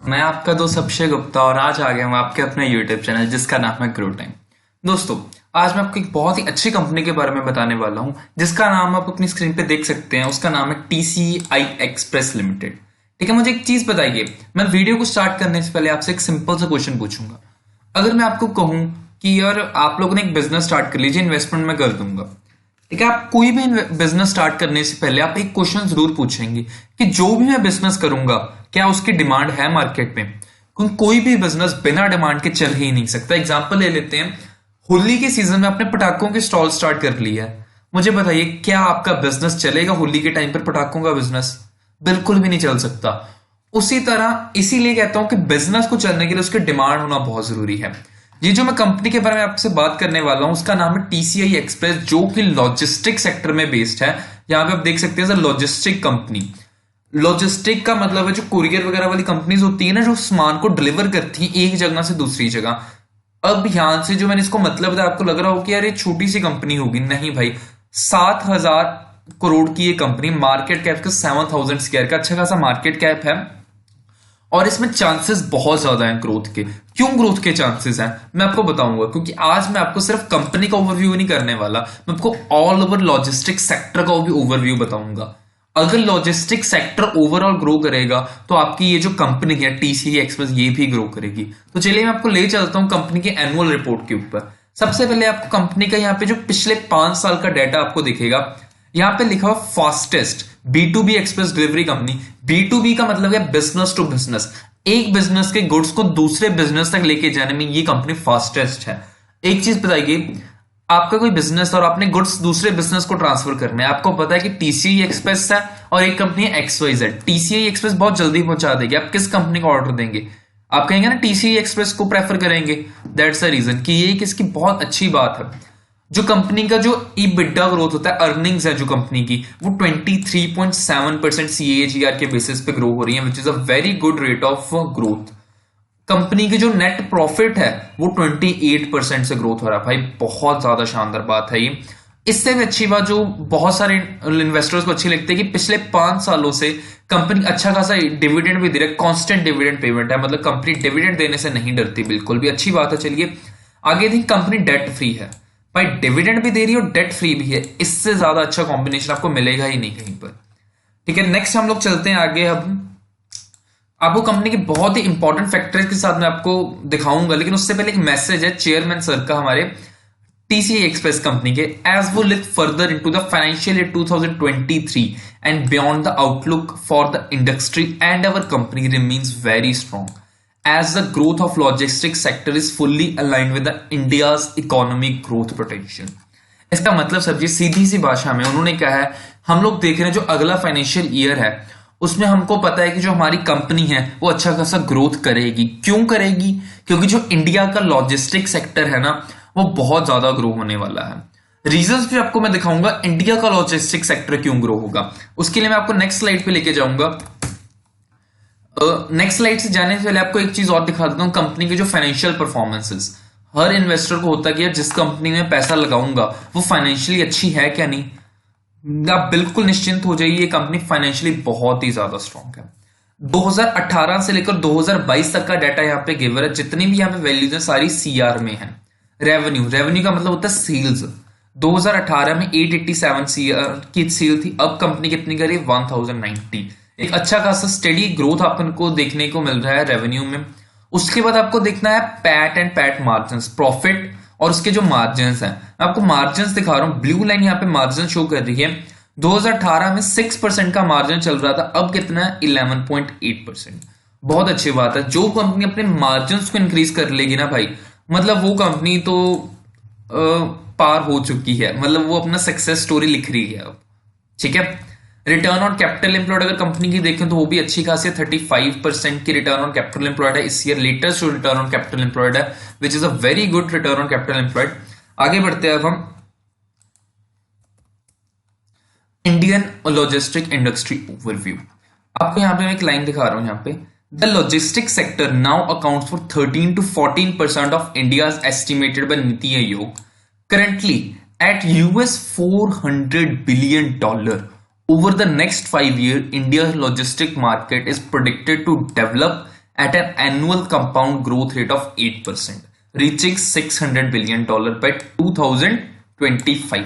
मैं आपका दोस्त अक्षय गुप्ता और आज आ गया हूँ आपके अपने यूट्यूब चैनल जिसका नाम है ग्रो टाइम। दोस्तों, आज मैं आपको एक बहुत ही अच्छी कंपनी के बारे में बताने वाला हूँ जिसका नाम आप अपनी स्क्रीन पे देख सकते हैं। उसका नाम है TCI एक्सप्रेस लिमिटेड। ठीक है, मुझे एक चीज बताइए, मैं वीडियो को स्टार्ट करने से पहले आपसे एक सिंपल सा क्वेश्चन पूछूंगा। अगर मैं आपको कहूं कि यार आप लोगों ने एक बिजनेस स्टार्ट कर लीजिए, इन्वेस्टमेंट मैं कर दूंगा। ठीक है, आप कोई भी बिजनेस स्टार्ट करने से पहले आप एक क्वेश्चन जरूर पूछेंगे कि जो भी मैं बिजनेस करूंगा क्या उसकी डिमांड है मार्केट में। क्योंकि कोई भी बिजनेस बिना डिमांड के चल ही नहीं सकता। एग्जांपल ले लेते हैं, होली के सीजन में आपने पटाखों के स्टॉल स्टार्ट कर लिया है। मुझे बताइए, क्या आपका बिजनेस चलेगा होली के टाइम पर पटाखों का बिजनेस? बिल्कुल भी नहीं चल सकता। उसी तरह इसीलिए कहता हूं कि बिजनेस को चलने के लिए उसकी डिमांड होना बहुत जरूरी है। ये जो मैं कंपनी के बारे में आपसे बात करने वाला हूं उसका नाम है TCI एक्सप्रेस, जो कि लॉजिस्टिक सेक्टर में बेस्ड है। यहां पे आप देख सकते हैं लॉजिस्टिक कंपनी। लॉजिस्टिक का मतलब है जो कुरियर वगैरह वाली कंपनीज होती है ना, जो सामान को डिलीवर करती है एक जगह से दूसरी जगह। अब यहां से जो मैंने इसको मतलब बताया, आपको लग रहा हो कि यार ये छोटी सी कंपनी होगी। नहीं भाई, 7,000 करोड़ की ये कंपनी, मार्केट कैप का 7,000 शेयर का अच्छा खासा मार्केट कैप है। और इसमें चांसेस बहुत ज्यादा हैं ग्रोथ के। क्यों ग्रोथ के चांसेस हैं मैं आपको बताऊंगा, क्योंकि आज मैं आपको सिर्फ कंपनी का ओवरव्यू नहीं करने वाला, मैं आपको ऑल ओवर लॉजिस्टिक सेक्टर का भी ओवरव्यू बताऊंगा। अगर लॉजिस्टिक सेक्टर ओवरऑल ग्रो करेगा तो आपकी ये जो कंपनी है TCI एक्सप्रेस ये भी ग्रो करेगी। तो चलिए मैं आपको ले चलता हूं कंपनी के एनुअल रिपोर्ट के ऊपर। सबसे पहले आपको कंपनी का यहाँ पे जो पिछले 5 साल का डाटा आपको दिखेगा। यहां पे लिखा हुआ fastest B2B express delivery company. B2B का मतलब है बिजनेस टू बिजनेस। एक बिजनेस के गुड्स को दूसरे बिजनेस तक लेके जाने में ये कंपनी फास्टेस्ट है। एक चीज बताइए, आपका कोई बिजनेस और आपने गुड्स दूसरे बिजनेस को ट्रांसफर करने हैं, आपको पता है कि TCI एक्सप्रेस है और एक कंपनी है XYZ। TCI एक्सप्रेस बहुत जल्दी पहुंचा देगी। आप किस कंपनी का ऑर्डर देंगे? आप कहेंगे ना TCI एक्सप्रेस को प्रेफर करेंगे। दैट्स द रीजन कि ये इसकी बहुत अच्छी बात है। जो कंपनी का जो EBITDA ग्रोथ होता है, अर्निंग्स है जो कंपनी की, वो 23.7% CAGR के बेसिस पे ग्रो हो रही है, which is a very good rate of growth. Company की जो नेट प्रॉफिट है वो 28% से ग्रोथ हो रहा है। भाई बहुत ज्यादा शानदार बात है ये। इससे भी अच्छी बात जो बहुत सारे इन्वेस्टर्स को अच्छी लगती है कि पिछले 5 सालों से कंपनी अच्छा खासा डिविडेंड भी दे रहा है। कांस्टेंट डिविडेंड पेमेंट है, मतलब कंपनी डिविडेंड देने से नहीं डरती बिल्कुल भी। अच्छी बात है। चलिए आगे थी, कंपनी डेट फ्री है। भाई डिविडेंड भी दे रही है और डेट फ्री भी है, इससे ज्यादा अच्छा कॉम्बिनेशन आपको मिलेगा ही नहीं कहीं पर। ठीक है, नेक्स्ट हम लोग चलते हैं आगे। अब आपको कंपनी के बहुत ही इंपॉर्टेंट फैक्टर्स के साथ मैं आपको दिखाऊंगा, लेकिन उससे पहले एक मैसेज है चेयरमैन सर का हमारे TCI एक्सप्रेस कंपनी के। एज वो look further into the financial year 2023 and beyond the outlook for the industry and our company remains very strong as the growth of logistics sector is fully aligned with the India's economic growth potential। इसका मतलब समझिए, सीधी सी भाषा में उन्होंने कहा है, हम लोग देख रहे हैं जो अगला फाइनेंशियल ईयर है उसमें हमको पता है कि जो हमारी कंपनी है वो अच्छा खासा ग्रोथ करेगी। क्यों करेगी? क्योंकि जो इंडिया का लॉजिस्टिक सेक्टर है ना, वो बहुत ज्यादा ग्रो होने वाला है। रीजंस भी आपको मैं दिखाऊंगा इंडिया का लॉजिस्टिक सेक्टर क्यों ग्रो होगा। उसके लिए मैं आपको नेक्स्ट स्लाइड पे लेके जाऊंगा। नेक्स्ट स्लाइड से जाने से पहले आपको एक चीज और दिखा देता हूं, कंपनी के जो फाइनेंशियल परफॉर्मेंसेस। हर इन्वेस्टर को होता है कि यार जिस कंपनी में पैसा लगाऊंगा वो फाइनेंशियली अच्छी है क्या नहीं। आप बिल्कुल निश्चिंत हो जाइए, ये कंपनी फाइनेंशियली बहुत ही ज्यादा स्ट्रॉन्ग है। 2018 से लेकर 2022 तक का डाटा यहाँ पे गिवर है। जितनी भी यहाँ पे वैल्यूज है सारी CR में है। रेवेन्यू का मतलब होता है सेल्स। 2018 में 887 CR की सेल थी, अब कंपनी कितनी करी? 1090। एक अच्छा खासा स्टेडी ग्रोथ आपको देखने को मिल रहा है रेवेन्यू में। उसके बाद आपको देखना है PAT and PAT margin, profit और उसके जो मार्जिन हैं। मैं आपको मार्जिन दिखा रहा हूं, ब्लू लाइन यहाँ पे मार्जिन शो कर रही है। 2018 में 6% का मार्जिन चल रहा था, अब कितना है? 11.8%। बहुत अच्छी बात है। जो कंपनी अपने मार्जिन को इंक्रीज कर लेगी ना भाई, मतलब वो कंपनी तो पार हो चुकी है, मतलब वो अपना सक्सेस स्टोरी लिख रही है अब। ठीक है, रिटर्न ऑन कैपिटल एम्प्लॉयड अगर कंपनी की देखें तो वो भी अच्छी खासी 35% की रिटर्न ऑन कैपिटल एम्प्लॉयड है। इस ईयर लेटेस्ट जो रिटर्न ऑन कैपिटल एम्प्लॉयड है, which is a very good return on capital employed. आगे बढ़ते हैं अब हम इंडियन लॉजिस्टिक इंडस्ट्री ओवरव्यू। आपको यहां पे मैं एक लाइन दिखा रहा हूं, यहाँ पे the logistic sector now accounts for 13 to 14% of India's estimated by NITI Aayog, currently eight $400 billion। Over the next 5 years, India's logistic market is predicted to develop at an annual compound growth rate of 8%, reaching $600 billion by 2025।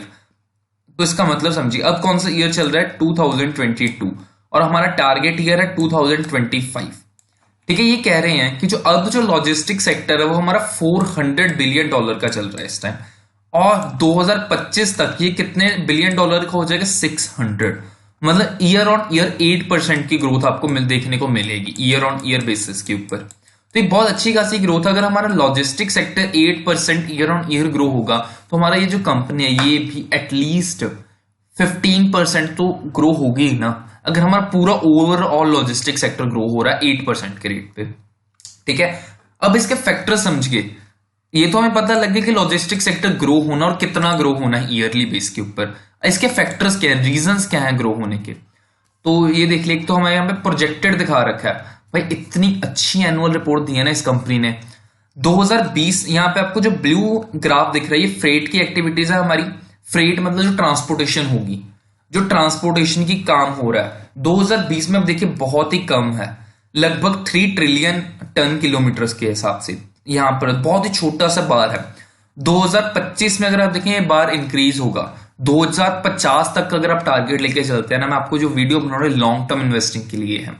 तो इसका मतलब समझिए, अब कौन सा year चल रहा है, 2022, और हमारा टारगेट ईयर है 2025। ठीक है, ये कह रहे हैं कि जो लॉजिस्टिक सेक्टर है वो हमारा $400 बिलियन का चल रहा है इस टाइम, और 2025 तक ये कितने बिलियन डॉलर का हो जाएगा, 600। मतलब ईयर ऑन ईयर 8% की ग्रोथ आपको देखने को मिलेगी ईयर ऑन ईयर बेसिस के ऊपर। तो ये बहुत अच्छी खासी ग्रोथ। अगर हमारा logistic sector 8% year on year grow होगा तो हमारा ये जो कंपनी है ये भी एटलीस्ट 15% तो ग्रो होगी ना, अगर हमारा पूरा ओवरऑल लॉजिस्टिक सेक्टर ग्रो हो रहा है 8% के रेट पे। ठीक है, अब इसके फैक्टर समझिए। ये तो हमें पता लग गया कि लॉजिस्टिक सेक्टर ग्रो होना और कितना ग्रो होना है ईयरली बेस के ऊपर। इसके फैक्टर्स क्या है, रीजंस क्या है ग्रो होने के, तो ये देख लिया। तो हमें यहाँ पे प्रोजेक्टेड दिखा रखा है भाई, इतनी अच्छी एनुअल रिपोर्ट दी है ना इस कंपनी ने। 2020 यहाँ पे आपको जो ब्लू ग्राफ दिख रहा है ये फ्रेट की एक्टिविटीज है हमारी। फ्रेट मतलब जो ट्रांसपोर्टेशन होगी, जो ट्रांसपोर्टेशन की काम हो रहा है 2020 में अब देखिए बहुत ही कम है, लगभग 3 ट्रिलियन टन किलोमीटर के हिसाब से। यहां पर बहुत ही छोटा सा बार है। 2025 में अगर आप देखें ये बार इंक्रीज होगा। 2050 तक अगर आप टारगेट लेके चलते हैं ना, मैं आपको जो वीडियो बना रहा हूं लॉन्ग टर्म इन्वेस्टिंग के लिए है।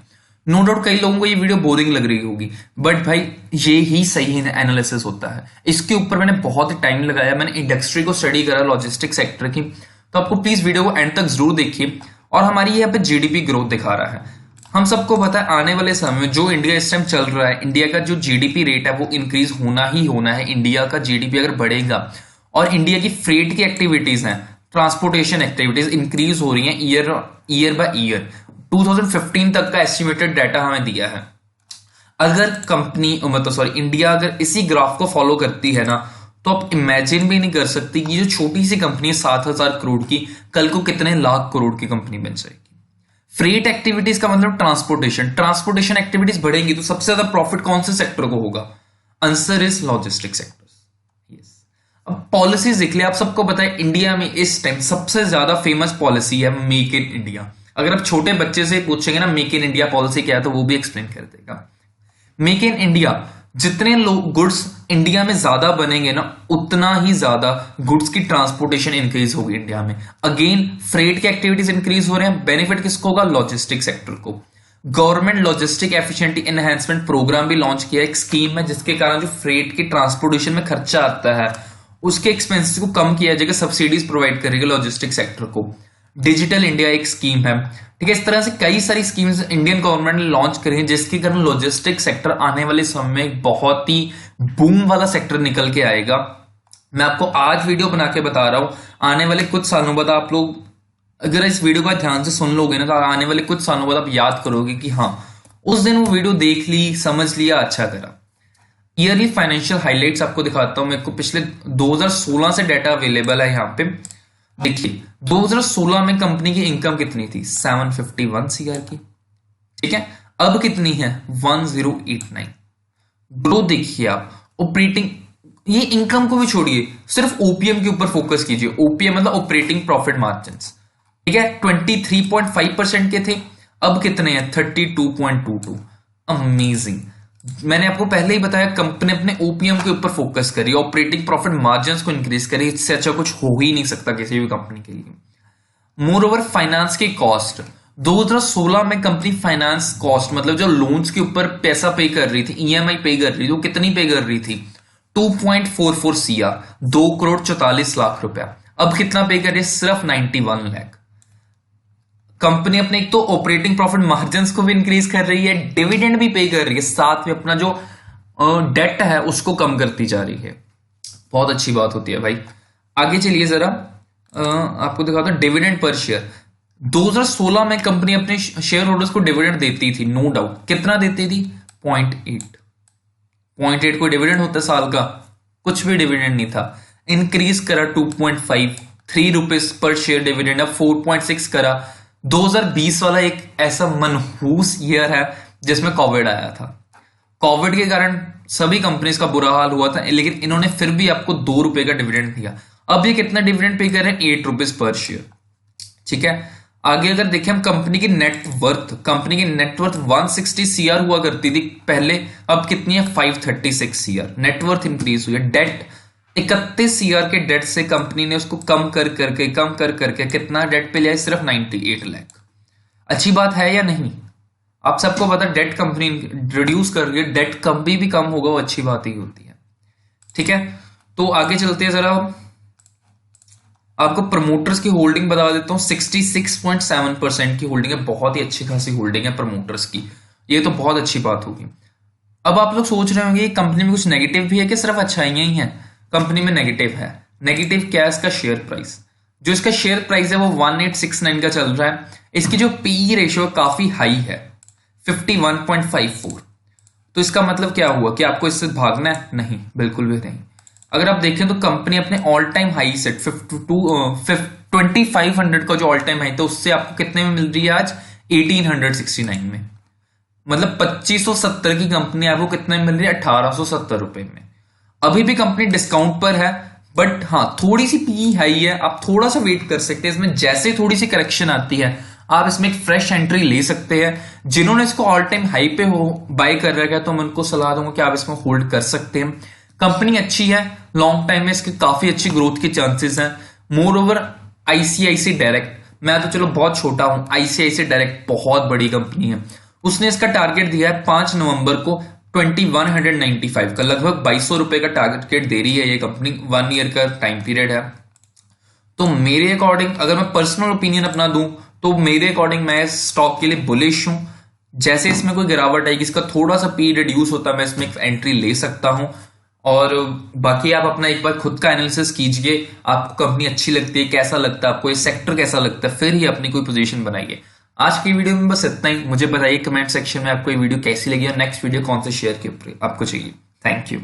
नो डाउट कई लोगों को ये वीडियो बोरिंग लग रही होगी, बट भाई ये ही सही एनालिसिस होता है। इसके ऊपर मैंने बहुत ही टाइम लगाया, मैंने इंडस्ट्री को स्टडी करा लॉजिस्टिक सेक्टर की। तो आपको प्लीज वीडियो को एंड तक जरूर देखिए। और हमारी यहाँ पे जीडीपी ग्रोथ दिखा रहा है। हम सबको पता है आने वाले समय में जो इंडिया इस टाइम चल रहा है, इंडिया का जो जीडीपी रेट है वो इंक्रीज होना ही होना है। इंडिया का जीडीपी अगर बढ़ेगा और इंडिया की फ्रेट की एक्टिविटीज हैं, ट्रांसपोर्टेशन एक्टिविटीज इंक्रीज हो रही हैं ईयर बाय ईयर। 2015 तक का एस्टिमेटेड डाटा हमें दिया है। अगर इंडिया अगर इसी ग्राफ को फॉलो करती है ना, तो आप इमेजिन भी नहीं कर सकती कि जो छोटी सी कंपनी है 7,000 करोड़ की, कल को कितने लाख करोड़ की कंपनी बन जाएगी। फ्रेट एक्टिविटीज का मतलब ट्रांसपोर्टेशन एक्टिविटीज बढ़ेंगी तो सबसे ज्यादा प्रॉफिट कौन से सेक्टर को होगा? Answer is logistic sector. Yes. अब पॉलिसीज देख ले, आप सबको पता है इंडिया में इस टाइम सबसे ज्यादा फेमस पॉलिसी है मेक इन इंडिया। अगर आप छोटे बच्चे से पूछेंगे ना मेक इन इंडिया पॉलिसी क्या है, तो वो भी एक्सप्लेन कर देगा। मेक इन इंडिया, जितने लोग गुड्स इंडिया में ज्यादा बनेंगे ना, उतना ही ज्यादा गुड्स की ट्रांसपोर्टेशन इंक्रीज होगी इंडिया में। अगेन फ्रेट की एक्टिविटीज इंक्रीज हो रहे हैं, बेनिफिट किसको होगा? लॉजिस्टिक सेक्टर को। Government logistic efficiency enhancement programme भी लॉन्च किया, एक स्कीम है जिसके कारण जो फ्रेट की ट्रांसपोर्टेशन में खर्चा आता है उसके एक्सपेंसेस को कम किया जाएगा, सब्सिडीज प्रोवाइड करेगा लॉजिस्टिक सेक्टर को। डिजिटल इंडिया एक स्कीम है। ठीक है, इस तरह से कई सारी स्कीम्स इंडियन गवर्नमेंट ने लॉन्च करी हैं जिसके कारण लॉजिस्टिक सेक्टर आने वाले समय में एक बहुत ही बूम वाला सेक्टर निकल के आएगा। मैं आपको आज वीडियो बना के बता रहा हूं, आने वाले कुछ सालों बाद आप लोग अगर इस वीडियो को ध्यान से सुन लोगे ना, तो आने वाले कुछ सालों बाद आप याद करोगे कि हाँ उस दिन वो वीडियो देख ली, समझ लिया, अच्छा करा। ईयरली फाइनेंशियल हाइलाइट्स आपको दिखाता हूं। मेरे को पिछले 2016 से डाटा अवेलेबल है यहाँ पे। देखिए 2016 में कंपनी की इनकम कितनी थी? 751 सीआर की। ठीक है, अब कितनी है? 1089। ग्रोथ देखिए आप। ऑपरेटिंग, ये इनकम को भी छोड़िए, सिर्फ ओपीएम के ऊपर फोकस कीजिए। ओपीएम मतलब ऑपरेटिंग प्रॉफिट मार्जिन। ठीक है, 23.5% के थे, अब कितने हैं? 32.22। अमेजिंग। मैंने आपको पहले ही बताया कंपनी अपने ओपीएम के ऊपर फोकस करी, ऑपरेटिंग प्रॉफिट मार्जिन्स को इंक्रीज करी। इससे अच्छा कुछ हो ही नहीं सकता किसी भी कंपनी के लिए। मोर ओवर फाइनेंस की कॉस्ट, 2016 में कंपनी फाइनेंस कॉस्ट मतलब जो लोन्स के ऊपर पैसा पे कर रही थी, ईएमआई पे कर रही थी, वो कितनी पे कर रही थी? 2.44 सीआर, 2 करोड़ 44 लाख रुपया। अब कितना पे कर रही है? सिर्फ 91 लाख। कंपनी अपने एक तो ऑपरेटिंग प्रॉफिट मार्जिन्स को भी इंक्रीज कर रही है, डिविडेंड भी पे कर रही है, साथ में अपना जो डेट है उसको कम करती जा रही है। बहुत अच्छी बात होती है भाई। आगे चलिए जरा, आपको दिखाता हूं डिविडेंड पर शेयर। 2016 में कंपनी अपने शेयर होल्डर्स को डिविडेंड देती थी, नो डाउट। कितना देती थी? 0.8 को डिविडेंड होता है साल का, कुछ भी डिविडेंड नहीं था। इंक्रीज करा 2.5, 3 रुपीज पर शेयर डिविडेंड, अब 4.6 करा। 2020 वाला एक ऐसा मनहूस ईयर है जिसमें कोविड आया था। कोविड के कारण सभी कंपनीज का बुरा हाल हुआ था, लेकिन इन्होंने फिर भी आपको 2 रुपए का डिविडेंड दिया। अब ये कितना डिविडेंड पे कर रहे हैं? 8 रुपीज पर शेयर। ठीक है, आगे अगर देखें हम कंपनी की नेटवर्थ, कंपनी की नेटवर्थ 160 सीआर हुआ करती थी पहले, अब कितनी है 536 सीआर, नेटवर्थ इंक्रीज हुई है। डेट 31 सीआर के डेट से कंपनी ने उसको कम कर करके कितना डेट पे लिया है, सिर्फ 98 लाख। अच्छी बात है या नहीं? आप सबको पता डेट कंपनी रिड्यूस कर रही है, डेट कभी भी कम होगा वो अच्छी बात ही होती है। ठीक है, तो आगे चलते हैं जरा, आपको प्रमोटर्स की होल्डिंग बता देता हूं। 66.7% की होल्डिंग है, बहुत ही अच्छी खासी होल्डिंग है प्रमोटर्स की, ये तो बहुत अच्छी बात होगी। अब आप लोग सोच रहे होंगे कंपनी में कुछ नेगेटिव भी है कि सिर्फ अच्छाइयां ही हैं? कंपनी में नेगेटिव है। नेगेटिव क्या है? इसका शेयर प्राइस, जो इसका शेयर प्राइस है वो 1869 का चल रहा है। इसकी जो पीई रेशियो काफी हाई है, 51.54। तो इसका मतलब क्या हुआ कि आपको इससे भागना है? नहीं, बिल्कुल भी नहीं। अगर आप देखें तो कंपनी अपने ऑल टाइम हाई सेट 2500 का जो ऑल टाइम हाई था उससे आपको कितने में मिल रही है आज? 1869 में। मतलब 2570 की कंपनी आपको कितने में मिल रही है? 1870 रुपए में। अभी भी कंपनी डिस्काउंट पर है, बट हाँ थोड़ी सी पी हाई है, आप थोड़ा सा वेट कर सकते हैं। इसमें जैसे थोड़ी सी करेक्शन आती है आप इसमें एक फ्रेश एंट्री ले सकते हैं। जिन्होंने इसको ऑल टाइम हाई पे हो बाय कर रखा है तो मैं उनको सलाह दूंगा कि आप इसमें होल्ड कर सकते हैं। कंपनी अच्छी है, लॉन्ग टाइम में इसकी काफी अच्छी ग्रोथ के चांसेस हैं। मोर ओवर आईसीआईसी डायरेक्ट, मैं तो चलो बहुत छोटा हूं, आईसीआईसी डायरेक्ट बहुत बड़ी कंपनी है, उसने इसका टारगेट दिया है 5 नवंबर को 2195 का, लगभग 2200 रुपए का टारगेट दे रही है ये कंपनी। 1 ईयर का टाइम पीरियड है। तो मेरे अकॉर्डिंग अगर मैं पर्सनल ओपिनियन अपना दूं तो मेरे अकॉर्डिंग मैं इस स्टॉक के लिए बुलिश हूं। जैसे इसमें कोई गिरावट आएगी, इसका थोड़ा सा पी रिड्यूस होता है, मैं इसमें एक एंट्री ले सकता हूं। और बाकी आप अपना एक बार खुद का एनालिसिस कीजिए, आपको कंपनी अच्छी लगती है, कैसा लगता है आपको, ये सेक्टर कैसा लगता है, फिर ही अपनी कोई पोजीशन बनाइए। आज की वीडियो में बस इतना ही। मुझे बताइए कमेंट सेक्शन में आपको ये वीडियो कैसी लगी और नेक्स्ट वीडियो कौन से शेयर के ऊपर आपको चाहिए। Thank you.